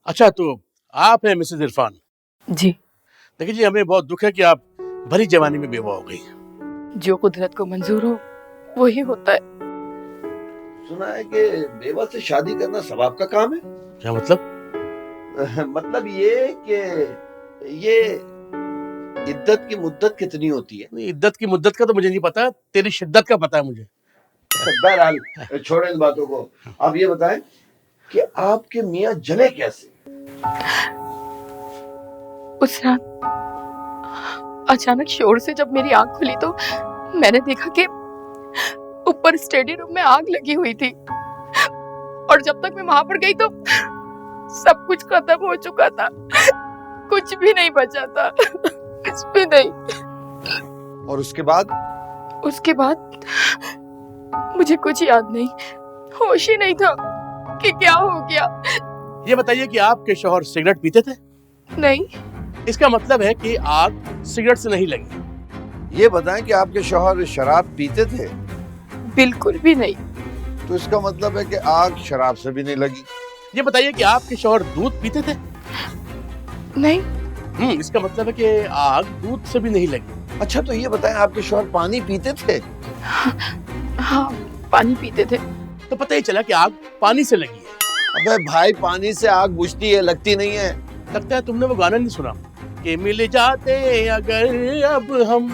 अच्छा, तो आप हैं मिसेज इरफान? जी। देखिए जी, हमें बहुत दुख है कि आप भरी जवानी में बेवा हो गई। जो कुदरत को मंजूर हो वही होता है। सुना है कि बेवा से शादी करना सवाब का काम है। क्या मतलब? मतलब ये कि ये इद्दत की मुद्दत कितनी होती है? नहीं, इद्दत की मुद्दत का तो मुझे नहीं पता, तेरी शिद्दत का पता है मुझे। बहरहाल छोड़े इन बातों को। आप ये बताएं कि आपके मियाँ जले कैसे? उस रात अचानक शोर से जब मेरी आंख खुली तो मैंने देखा कि ऊपर स्टडी रूम में आग लगी हुई थी, और जब तक मैं वहां पर गई तो सब कुछ खत्म हो चुका था। कुछ भी नहीं बचा था, कुछ भी नहीं। और उसके बाद? उसके बाद मुझे कुछ याद नहीं, होश ही नहीं था कि क्या हो गया। ये बताइए कि आपके शौहर सिगरेट पीते थे? नहीं। इसका मतलब है कि आग सिगरेट से नहीं लगी। ये बताएं कि आपके शौहर शराब पीते थे? बिल्कुल भी नहीं। तो इसका मतलब है कि आग शराब से भी नहीं लगी। ये बताइए कि आपके शौहर दूध पीते थे? नहीं। इसका मतलब है कि आग दूध से भी नहीं लगी। अच्छा, तो ये बताएं आपके शौहर पानी पीते थे? हाँ, पानी पीते थे। तो पता ही चला कि आग पानी से लगी है। अबे भाई, पानी से आग बुझती है, लगती नहीं है। लगता है तुमने वो गाना नहीं सुना कि मिल जाते अगर अब हम,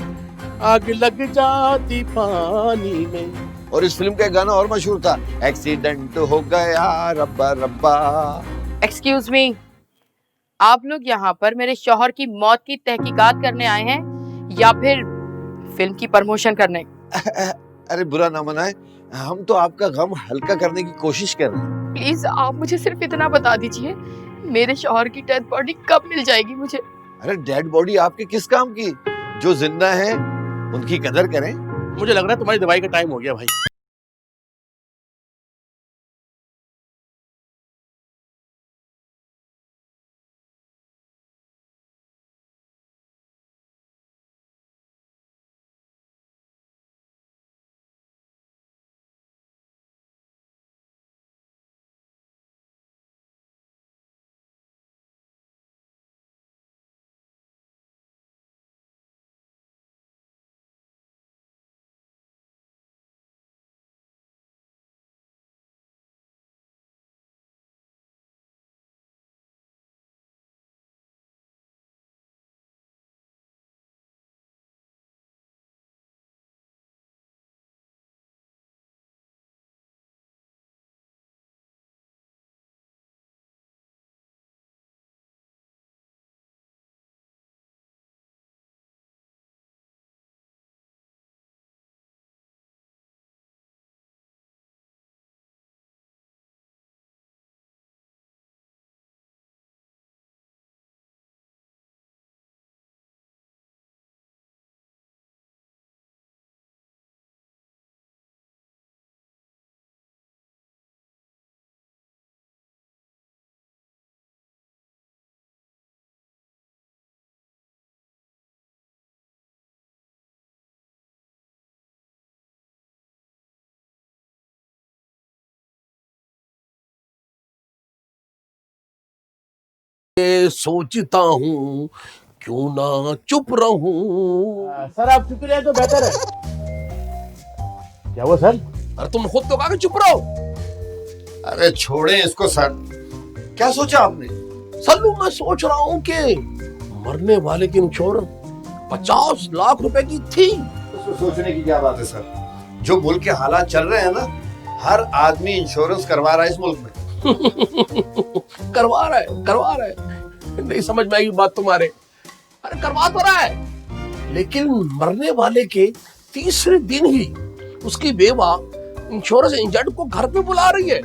आग लग जाती पानी में। और इस फिल्म का एक गाना और मशहूर था, एक्सीडेंट हो गया रब्बा रब्बा। एक्सक्यूज मी, आप लोग यहाँ पर मेरे शौहर की मौत की तहकीकात करने आए हैं या फिर फिल्म की प्रमोशन करने? अरे बुरा ना मनाए, हम तो आपका गम हल्का करने की कोशिश कर रहे हैं। प्लीज आप मुझे सिर्फ इतना बता दीजिए, मेरे शौहर की डेड बॉडी कब मिल जाएगी मुझे? अरे डेड बॉडी आपके किस काम की? जो जिंदा है उनकी कदर करें। मुझे लग रहा है तुम्हारी दवाई का टाइम हो गया भाई। सोचता हूँ क्यों ना चुप रहूं। सर आप चुप रहे तो बेहतर है। क्या हुआ सर? अरे तुम खुद तो कहा कि चुप रहो। अरे छोड़े इसको सर। क्या सोचा आपने? सल्लू, मैं सोच रहा हूँ कि मरने वाले की इंश्योरेंस 50 लाख रुपए की थी। उसको सोचने की क्या बात है सर? जो मुल्क के हालात चल रहे हैं ना, हर आदमी इंश्योरेंस करवा रहा है इस मुल्क में। करवा रहा है। नहीं समझ में आई बात तुम्हारे। अरे करवा तो रहा है, लेकिन मरने वाले के तीसरे दिन ही उसकी बेवा इंश्योरेंस एजेंट को घर पे बुला रही है।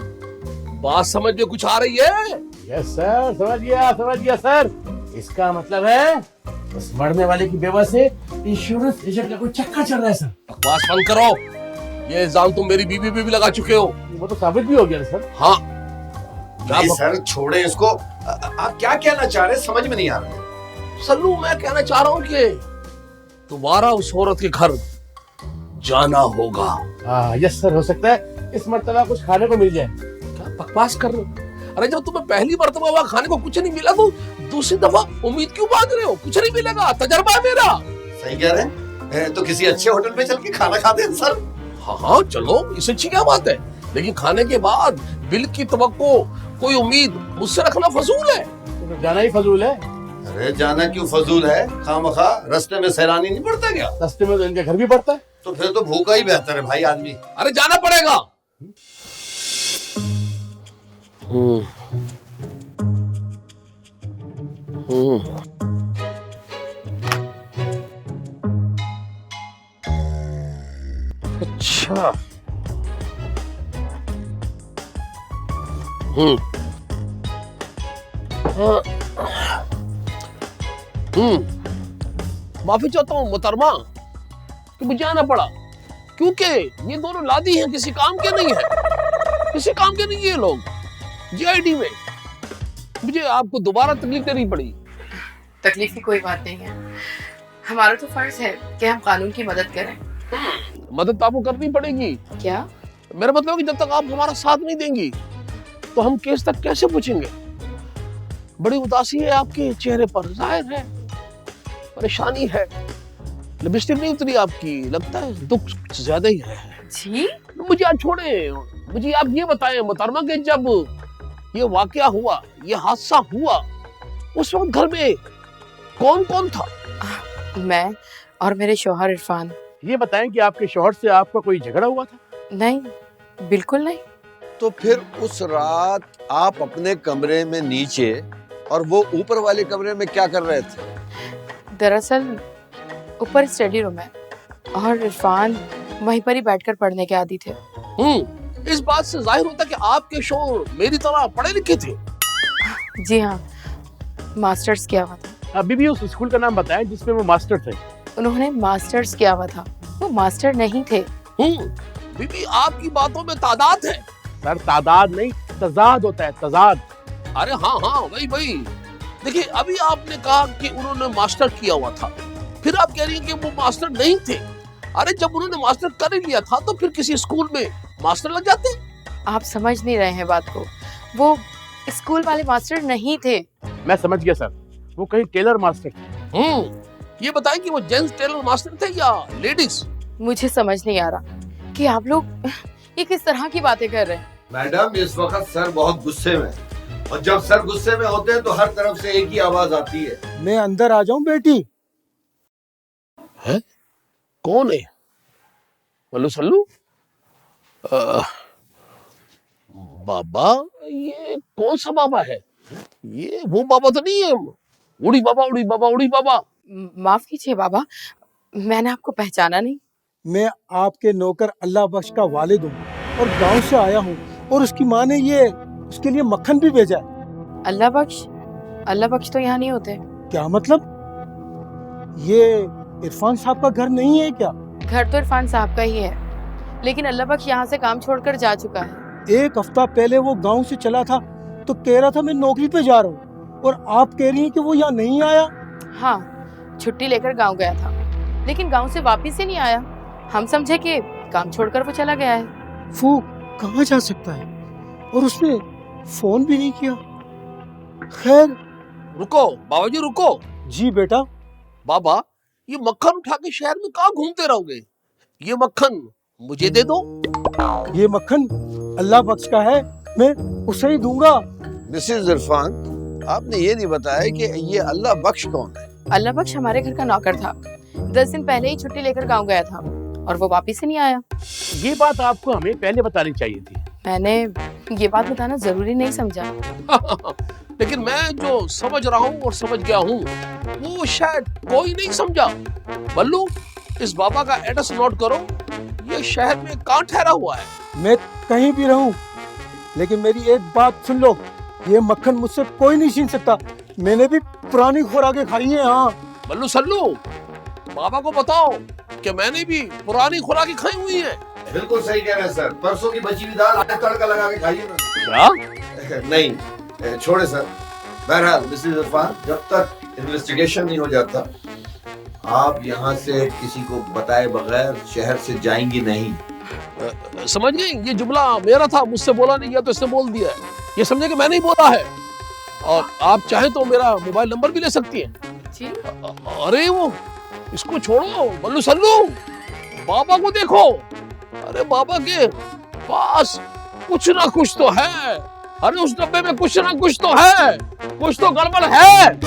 बात समझ में कुछ आ रही है? यस सर, समझ गया सर। इसका मतलब है उस मरने वाले की बेवा से इंश्योरेंस एजेंट का कोई चक्कर चल रहा है सर। बकवास बंद करो। ये इल्जाम तुम मेरी बीवी पे भी लगा चुके हो। वो तो साबित भी हो गया सर। हाँ। नहीं सर, छोड़े इसको। आप क्या कहना चाह रहे हैं समझ में नहीं आ रहा। सल्लू, मैं कहना चाह रहा हूँ कि दोबारा उस औरत के घर जाना होगा। यस सर, हो सकता है इस मर्तबा कुछ खाने को मिल जाए। क्या बकवास कर रहे हो? अरे जब तुम्हें पहली मर्तबा वहाँ खाने को कुछ नहीं मिला तो दूसरी दफा उम्मीद क्यों बांध रहे हो? कुछ नहीं मिलेगा, तजर्बा है मेरा। सही कह रहे हैं, तो किसी अच्छे होटल में चल के खाना खाते हैं सर। हाँ हाँ चलो, इससे अच्छी क्या बात है, लेकिन खाने के बाद बिल की तवक्को, कोई उम्मीद मुझसे रखना फजूल है। तो जाना ही फजूल है। अरे जाना क्यों फजूल है, खामखा रास्ते में सैलानी नहीं पड़ता क्या? रास्ते में तो इनके घर भी पड़ता है। तो फिर तो भूखा ही बेहतर है भाई आदमी। अरे जाना पड़ेगा। अच्छा। माफी चाहता हूँ मोहतरमा कि मुझे आना पड़ा, क्योंकि ये दोनों लादी हैं, किसी काम के नहीं है, किसी काम के नहीं ये लोग। जीआईडी में मुझे आपको दोबारा तकलीफ देनी पड़ी। तकलीफ की कोई बात नहीं है, हमारा तो फर्ज है कि हम कानून की मदद करें। मदद तो आपको करनी पड़ेगी। क्या? मेरा मतलब कि जब तक आप हमारा साथ नहीं देंगी तो हम केस तक कैसे पहुंचेंगे? बड़ी उदासी है आपके चेहरे पर, जाहिर है परेशानी है। लिपस्टिक नहीं उतरी आपकी, लगता है दुख कुछ ज्यादा ही है। जी मुझे आज छोड़े, मुझे आप ये बताएं मोहतरमा कि जब ये वाकया हुआ, ये हादसा हुआ, उस वक्त घर में कौन कौन था? मैं और मेरे शौहर इरफान। ये बताएं कि आपके शौहर से आपका कोई झगड़ा हुआ था? नहीं, बिल्कुल नहीं। तो फिर उस रात आप अपने कमरे में नीचे और वो ऊपर वाले कमरे में क्या कर रहे थे? दरअसल ऊपर स्टडी रूम है और इरफान वहीं पर ही बैठकर पढ़ने के आदी थे। इस बात से जाहिर होता कि आपके शौहर मेरी तरह पढ़े लिखे थे। जी हाँ, मास्टर्स किया हुआ था। अभी भी उस स्कूल का नाम बताएं जिसमें वो मास्टर थे। उन्होंने मास्टर्स किया हुआ था, वो मास्टर नहीं थे। बीबी आपकी बातों में तादाद है। सर तादाद नहीं, तजाद होता है, तजाद। अरे हाँ हाँ वही वही। देखिए अभी आपने कहा कि उन्होंने मास्टर किया हुआ था, फिर आप कह रही हैं कि वो मास्टर नहीं थे। अरे जब उन्होंने मास्टर कर ही लिया था तो फिर किसी स्कूल में मास्टर लग जाते। आप समझ नहीं रहे हैं बात को, वो स्कूल वाले मास्टर नहीं थे। मैं समझ गया सर, वो कहीं टेलर मास्टर थे। ये बताएं कि वो जेंट्स टेलर मास्टर थे या लेडीज? मुझे समझ नहीं आ रहा कि आप लोग ये किस तरह की बातें कर रहे हैं। मैडम इस वक्त सर बहुत गुस्से में, और जब सर गुस्से में होते हैं तो हर तरफ से एक ही आवाज आती है, मैं अंदर आ जाऊं बेटी? है? कौन है? बल्लू सल्लू? बाबा, ये कौन सा बाबा है? ये वो बाबा तो नहीं है, उड़ी बाबा उड़ी बाबा उड़ी बाबा। माफ कीजिए बाबा, मैंने आपको पहचाना नहीं। मैं आपके नौकर अल्लाह बख्श का वालिद हूँ और गांव से आया हूँ, और उसकी माँ ने ये उसके लिए मक्खन भी भेजा है। अल्लाह बख्श तो यहाँ नहीं होते। क्या मतलब? ये इरफान साहब का घर नहीं है क्या? घर तो इरफान साहब का ही है, लेकिन अल्लाह बख्श यहाँ से काम छोड़कर जा चुका है। एक हफ्ता पहले वो गांव से चला था तो कह रहा था मैं नौकरी पे जा रहा हूँ, और आप कह रही हैं कि वो यहाँ नहीं आया। हाँ, छुट्टी लेकर गांव गया था, लेकिन गांव से वापस ही नहीं आया। हम समझे कि काम छोड़कर वो चला गया है। वो कहाँ जा सकता है, और उसने फोन भी नहीं किया। खैर। रुको बाबा जी रुको। जी बेटा। बाबा, ये मक्खन उठा के शहर में कहाँ घूमते रहोगे? ये मक्खन मुझे दे दो। ये मक्खन अल्लाह बख्श का है, मैं उसे ही दूंगा। मिसेज इरफान, आपने ये नहीं बताया कि ये अल्लाह बख्श कौन है? अल्लाह बख्श हमारे घर का नौकर था। 10 दिन पहले ही छुट्टी लेकर गांव गया था और वो वापस ही नहीं आया। ये बात आपको हमें पहले बतानी चाहिए थी। मैंने ये बात बताना जरूरी नहीं समझा। लेकिन मैं जो समझ रहा हूँ और समझ गया हूँ वो शायद कोई नहीं समझा। बल्लू, इस बाबा का एड्रेस नोट करो, ये शहर में कहाँ ठहरा हुआ है? मैं कहीं भी रहूं, लेकिन मेरी एक बात सुन लो, ये मक्खन मुझसे कोई नहीं छीन सकता। मैंने भी पुरानी खुराकें खाई हैं। हाँ बल्लू सल्लू, बाबा को बताओ कि मैंने भी पुरानी खुराकें खाई हुई है। बिल्कुल सही कह रहे हैं सर, परसों की बची हुई दाल आज तड़का लगा के खाइए ना। क्या? नहीं छोड़े सर। बहरहाल मिसेज इरफान, जब तक इन्वेस्टिगेशन नहीं हो जाता आप यहाँ से किसी को बताए बगैर शहर से जाएंगी नहीं। समझ गई? ये जुमला मेरा था, मुझसे बोला नहीं गया तो इसने बोल दिया है। ये समझे कि मैंने ही बोला है। और आप चाहें तो मेरा मोबाइल नंबर भी ले सकती हैं। जी अरे वो इसको छोड़ो, बल्लू सल्लू, बाबा को देखो। अरे बाबा के पास कुछ ना कुछ तो है। अरे उस डब्बे में कुछ ना कुछ तो है, कुछ तो गड़बड़ है।